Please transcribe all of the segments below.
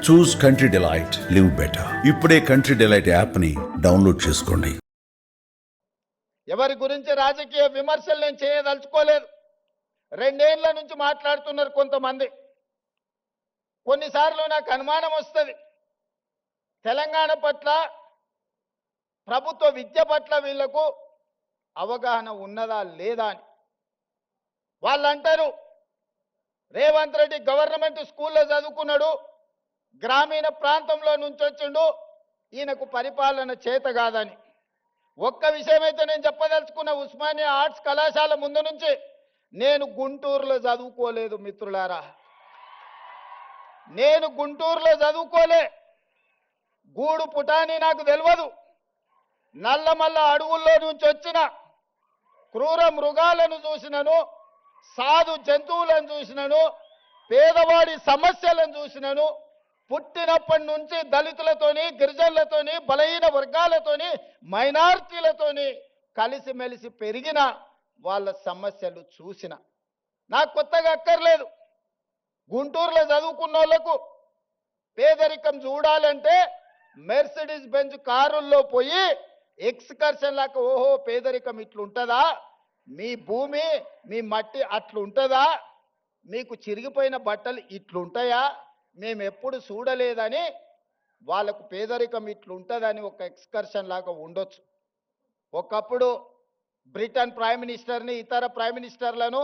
చూస్ country delight, live better. ఇప్పుడే country delight యాప్ని download చేసుకోండి. ఎవరి గురించి రాజకీయ విమర్శలు నేను చేయదలుచుకోలేదు. 2 ఏళ్ల నుంచి మాట్లాడుతున్నారు కొంతమంది. కొన్నిసార్లు నాకు అనుమానం వస్తుంది, తెలంగాణ పట్ల, ప్రభుత్వ విద్య పట్ల వీళ్లకు అవగాహన ఉన్నదా లేదా అని. వాళ్ళు అంటారు, రేవంత్ రెడ్డి గవర్నమెంట్ స్కూల్లో చదువుకున్నాడు, గ్రామీణ ప్రాంతంలో నుంచి వచ్చిండు, ఈయనకు పరిపాలన చేత కాదని. ఒక్క విషయం అయితే నేను చెప్పదలుచుకున్న, ఉస్మానియా ఆర్ట్స్ కళాశాల ముందు నుంచి నేను గుంటూరులో చదువుకోలేదు మిత్రులారా. నేను గుంటూరులో చదువుకోలే. గూడు పుటాని నాకు తెలియదు. నల్లమల్ల అడవుల్లో నుంచి వచ్చిన క్రూర మృగాలను చూసినను, సాధు జంతువులను చూసినను, పేదవాడి సమస్యలను చూసినను. పుట్టినప్పటి నుంచి దళితులతోని, గిరిజనులతోని, బలహీన వర్గాలతోని, మైనారిటీలతోని కలిసిమెలిసి పెరిగిన వాళ్ళ సమస్యలు చూసిన. నాకు కొత్తగా అక్కర్లేదు. గుంటూరులో చదువుకున్న వాళ్ళకు పేదరికం చూడాలంటే మెర్సిడీస్ బెంజ్ కారుల్లో పోయి ఎక్స్కర్షన్ లాగా, ఓహో పేదరికం ఇట్లుంటుందా, మీ భూమి మీ మట్టి అట్లుంటుందా, మీకు చిరిగిపోయిన బట్టలు ఇట్లుంటాయా, మేము ఎప్పుడు చూడలేదని వాళ్ళకు పేదరికం ఇట్లుంటుందని ఒక ఎక్స్కర్షన్ లాగా ఉండొచ్చు. ఒకప్పుడు బ్రిటన్ ప్రైమ్ మినిస్టర్ని, ఇతర ప్రైమ్ మినిస్టర్లను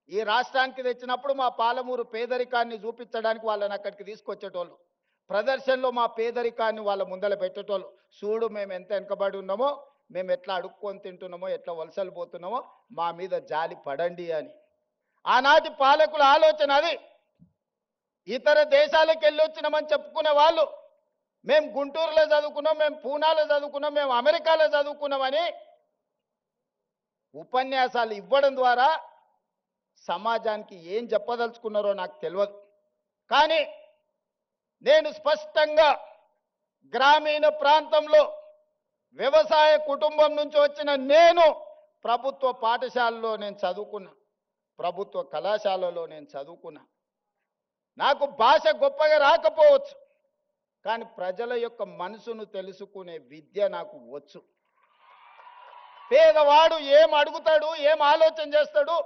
ఈ రాష్ట్రానికి తెచ్చినప్పుడు మా పాలమూరు పేదరికాన్ని చూపించడానికి వాళ్ళని అక్కడికి తీసుకొచ్చేటోళ్ళు. ప్రదర్శనలో మా పేదరికాన్ని వాళ్ళ ముందర పెట్టేటోళ్ళు. చూడు మేము ఎంత వెనుకబడి ఉన్నామో, మేము ఎట్లా అడుక్కొని తింటున్నామో, ఎట్లా వలసలు పోతున్నామో, మా మీద జాలి పడండి అని. ఆనాటి పాలకుల ఆలోచన అది. ఇతర దేశాలకు వెళ్ళి వచ్చినామని చెప్పుకునే వాళ్ళు, మేము గుంటూరులో చదువుకున్నాం, మేము పూనాలో చదువుకున్నాం, మేము అమెరికాలో చదువుకున్నామని ఉపన్యాసాలు ఇవ్వడం ద్వారా సమాజానికి ఏం చెప్పదలుచుకున్నారో నాకు తెలియదు. కానీ నేను స్పష్టంగా గ్రామీణ ప్రాంతంలో వ్యవసాయ కుటుంబం నుంచి వచ్చిన నేను ప్రభుత్వ పాఠశాలలో నేను చదువుకున్నా, ప్రభుత్వ కళాశాలలో నేను చదువుకున్నా. నాకు భాష గొప్పగా రాకపోవచ్చు, కానీ ప్రజల యొక్క మనసును తెలుసుకునే విద్య నాకు వచ్చు. పేదవాడు ఏం అడుగుతాడు, ఏం ఆలోచన చేస్తాడు,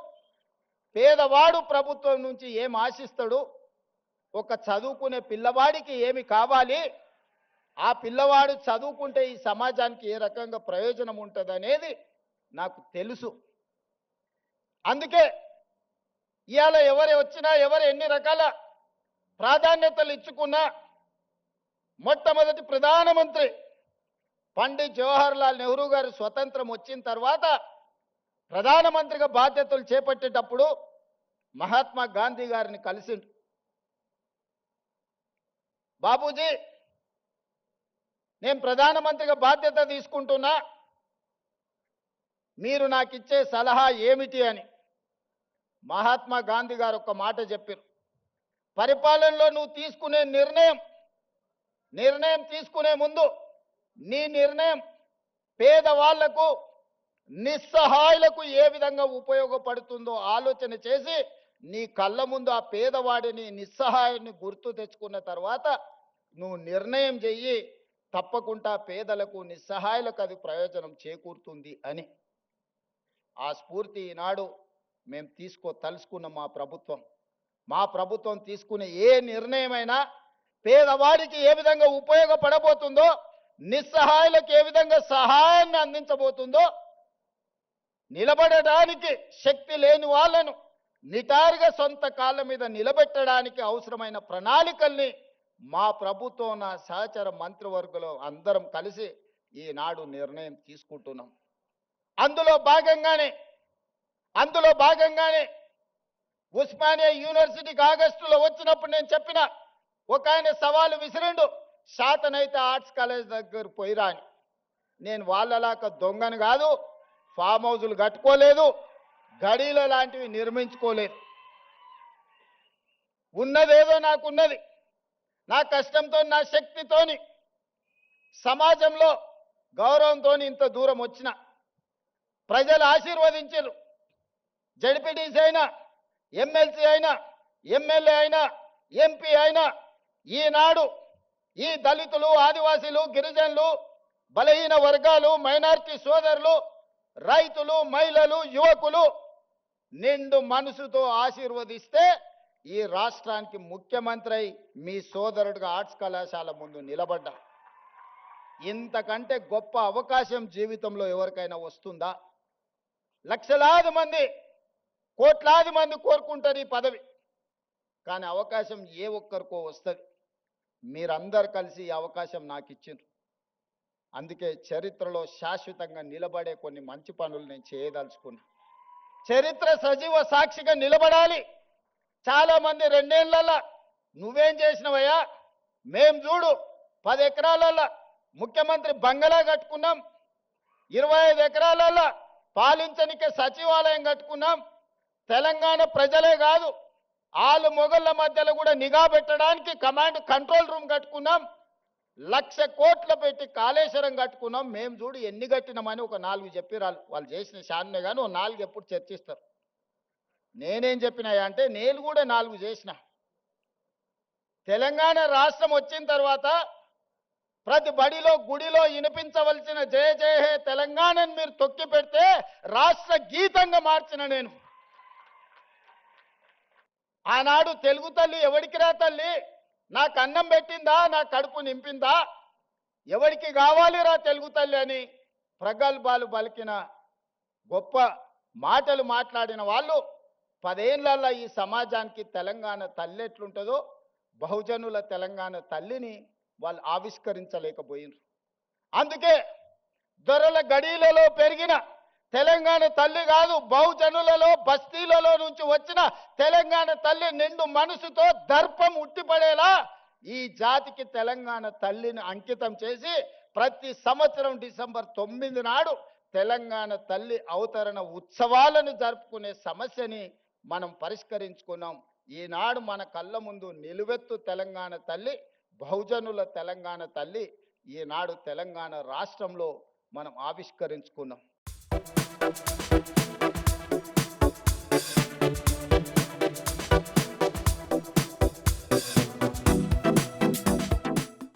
పేదవాడు ప్రభుత్వం నుంచి ఏం ఆశిస్తాడు, ఒక చదువుకునే పిల్లవాడికి ఏమి కావాలి, ఆ పిల్లవాడు చదువుకుంటే ఈ సమాజానికి ఏ రకంగా ప్రయోజనం ఉంటుంది అనేది నాకు తెలుసు. అందుకే ఇవాళ ఎవరు వచ్చినా, ఎవరు ఎన్ని రకాల ప్రాధాన్యతలు ఇచ్చుకున్నా, మొట్టమొదటి ప్రధానమంత్రి పండిత్ జవహర్ లాల్ నెహ్రూ గారు స్వతంత్రం వచ్చిన తర్వాత ప్రధానమంత్రిగా బాధ్యతలు చేపట్టేటప్పుడు మహాత్మా గాంధీ గారిని కలిసిండు. బాబూజీ, నేను ప్రధానమంత్రిగా బాధ్యత తీసుకుంటున్నా, మీరు నాకు ఇచ్చే సలహా ఏమిటి అని. మహాత్మా గాంధీ గారు ఒక మాట చెప్పారు, పరిపాలనలో నువ్వు తీసుకునే నిర్ణయం తీసుకునే ముందు నీ నిర్ణయం పేదవాళ్లకు, నిస్సహాయులకు ఏ విధంగా ఉపయోగపడుతుందో ఆలోచన చేసి నీ కళ్ళ ముందు ఆ పేదవాడిని, నిస్సహాయుని గుర్తు తెచ్చుకున్న తర్వాత నువ్వు నిర్ణయం చెయ్యి, తప్పకుండా పేదలకు, నిస్సహాయులకు అది ప్రయోజనం చేకూరుతుంది అని. ఆ స్ఫూర్తి ఈనాడు మేము తలుసుకున్న మా ప్రభుత్వం తీసుకునే ఏ నిర్ణయమైనా పేదవాడికి ఏ విధంగా ఉపయోగపడబోతుందో, నిస్సహాయులకు ఏ విధంగా సహాయాన్ని అందించబోతుందో, నిలబడడానికి శక్తి లేని వాళ్ళను నిటారుగా సొంత కాళ్ళ మీద నిలబెట్టడానికి అవసరమైన ప్రణాళికల్ని మా ప్రభుత్వం, నా సహచర మంత్రివర్గంలో అందరం కలిసి ఈనాడు నిర్ణయం తీసుకుంటున్నాం. అందులో భాగంగానే ఉస్మానియా యూనివర్సిటీకి ఆగస్టులో వచ్చినప్పుడు నేను చెప్పిన, ఒక ఆయన సవాలు విసిరిండు, శాతనైతే ఆర్ట్స్ కాలేజ్ దగ్గర పోయిరా అని. నేను వాళ్ళలాగా దొంగను కాదు, ఫామ్ హౌజులు కట్టుకోలేదు, గడీల లాంటివి నిర్మించుకోలేదు. ఉన్నదేదో నాకున్నది, నా కష్టంతో, నా శక్తితోని, సమాజంలో గౌరవంతో ఇంత దూరం వచ్చిన. ప్రజలు ఆశీర్వదించారు. జడ్పీటీసీ అయినా, ఎమ్మెల్సీ అయినా, ఎమ్మెల్యే అయినా, ఎంపీ అయినా, ఈనాడు ఈ దళితులు, ఆదివాసీలు, గిరిజనులు, బలహీన వర్గాలు, మైనారిటీ సోదరులు, రైతులు, మహిళలు, యువకులు నిండు మనసుతో ఆశీర్వదిస్తే ఈ రాష్ట్రానికి ముఖ్యమంత్రి అయి మీ సోదరుడిగా ఆర్ట్స్ కళాశాల ముందు నిలబడ్డా. ఇంతకంటే గొప్ప అవకాశం జీవితంలో ఎవరికైనా వస్తుందా? లక్షలాది మంది, కోట్లాది మంది కోరుకుంటారు ఈ పదవి, కానీ అవకాశం ఏ ఒక్కరికో వస్తుంది. మీరందరు కలిసి ఈ అవకాశం నాకు ఇచ్చిండ్రు. అందుకే చరిత్రలో శాశ్వతంగా నిలబడే కొన్ని మంచి పనులు నేను చేయదలుచుకున్నా. చరిత్ర సజీవ సాక్షిగా నిలబడాలి. చాలా మంది 2 ఏళ్లలో నువ్వేం చేసినవయ్యా, మేం చూడు 10 ఎకరాలలో ముఖ్యమంత్రి బంగళా కట్టుకున్నాం, 25 ఎకరాలలో పాలించనికే సచివాలయం కట్టుకున్నాం. తెలంగాణ ప్రజలే కాదు, ఆలు మొగళ్ళ మధ్యలో కూడా నిఘా పెట్టడానికి కమాండ్ కంట్రోల్ రూమ్ కట్టుకున్నాం. 1,00,000 కోట్లు పెట్టి కాళేశ్వరం కట్టుకున్నాం. మేము చూడు ఎన్ని కట్టినామని ఒక 4 చెప్పిరాలు. వాళ్ళు చేసిన శాన్నే కానీ ఓ 4 ఎప్పుడు చర్చిస్తారు. నేనేం చెప్పినాయా అంటే నేను కూడా 4 చేసిన. తెలంగాణ రాష్ట్రం వచ్చిన తర్వాత ప్రతి బడిలో, గుడిలో వినిపించవలసిన జయ జయ హే తెలంగాణని మీరు తొక్కి పెడితే రాష్ట్ర గీతంగా మార్చిన నేను. ఆనాడు తెలుగు తల్లి ఎవడికి రా తల్లి, నాకు అన్నం పెట్టిందా, నా కడుపు నింపిందా, ఎవరికి కావాలిరా తెలుగు తల్లి అని ప్రగల్భాలు పలికిన గొప్ప మాటలు మాట్లాడిన వాళ్ళు 10 ఏళ్లలో ఈ సమాజానికి తెలంగాణ తల్లి ఎట్లుంటుందో బహుజనుల తెలంగాణ తల్లిని వాళ్ళు ఆవిష్కరించలేకపోయినారు. అందుకే దొరల గడీలలో పెరిగిన తెలంగాణ తల్లి కాదు, బహుజనులలో బస్తీలలో నుంచి వచ్చిన తెలంగాణ తల్లి నిండు మనసుతో దర్పం ఉట్టిపడేలా ఈ జాతికి తెలంగాణ తల్లిని అంకితం చేసి ప్రతి సంవత్సరం డిసెంబర్ 9 నాడు తెలంగాణ తల్లి అవతరణ ఉత్సవాలను జరుపుకునే సమస్యని మనం పరిష్కరించుకున్నాం. ఈనాడు మన కళ్ళ ముందు నిలువెత్తు తెలంగాణ తల్లి, బహుజనుల తెలంగాణ తల్లి ఈనాడు తెలంగాణ రాష్ట్రంలో మనం ఆవిష్కరించుకున్నాం.